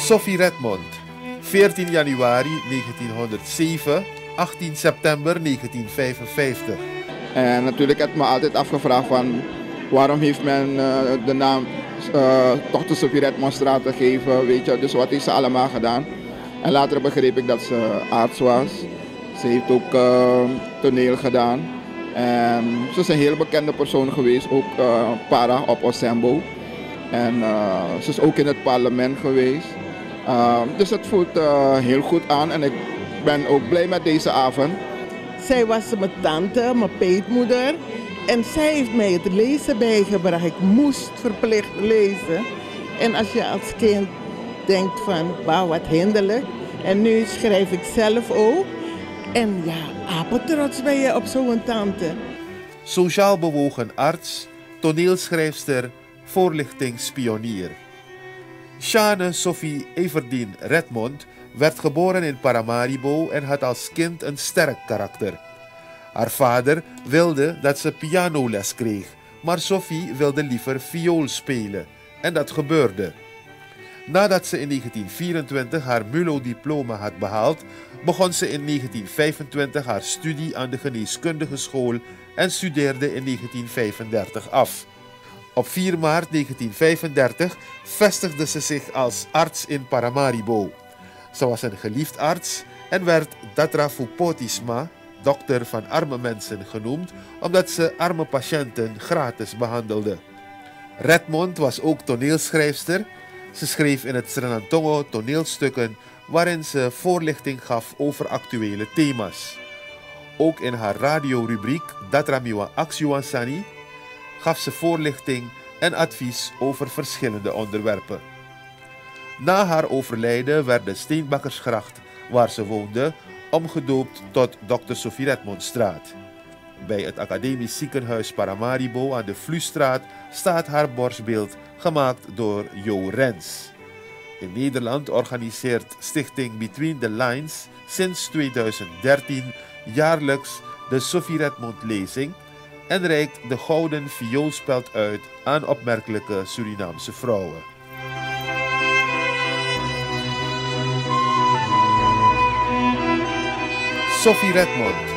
Sophie Redmond, 14 januari 1907, 18 september 1955. En natuurlijk heb ik me altijd afgevraagd van waarom heeft men de naam Dr. Sophie Redmondstraat gegeven, weet je. Dus wat heeft ze allemaal gedaan. En later begreep ik dat ze arts was. Ze heeft ook toneel gedaan. En ze is een heel bekende persoon geweest, ook para op Osembo. En ze is ook in het parlement geweest. Dus het voelt heel goed aan en ik ben ook blij met deze avond. Zij was mijn tante, mijn peetmoeder. En zij heeft mij het lezen bijgebracht. Ik moest verplicht lezen. En als je als kind denkt van, wauw, wat hinderlijk. En nu schrijf ik zelf ook. En ja, apetrots ben je op zo'n tante. Sociaal bewogen arts, toneelschrijfster, voorlichtingspionier. Sjane Sophie Everdien Redmond werd geboren in Paramaribo en had als kind een sterk karakter. Haar vader wilde dat ze pianoles kreeg, maar Sophie wilde liever viool spelen. En dat gebeurde. Nadat ze in 1924 haar MULO-diploma had behaald, begon ze in 1925 haar studie aan de geneeskundige school en studeerde in 1935 af. Op 4 maart 1935 vestigde ze zich als arts in Paramaribo. Ze was een geliefd arts en werd Datra Fupotisma, dokter van arme mensen, genoemd, omdat ze arme patiënten gratis behandelde. Redmond was ook toneelschrijfster. Ze schreef in het Srenantongo toneelstukken waarin ze voorlichting gaf over actuele thema's. Ook in haar radiorubriek Datra Miwa Aksiwansani gaf ze voorlichting en advies over verschillende onderwerpen. Na haar overlijden werd de Steenbakkersgracht, waar ze woonde, omgedoopt tot Dr. Sophie Redmondstraat. Bij het Academisch Ziekenhuis Paramaribo aan de Vlustraat staat haar borstbeeld, gemaakt door Jo Rens. In Nederland organiseert stichting Between the Lines sinds 2013 jaarlijks de Sophie Redmond lezing en reikt de gouden vioolspeld uit aan opmerkelijke Surinaamse vrouwen. Sophie Redmond.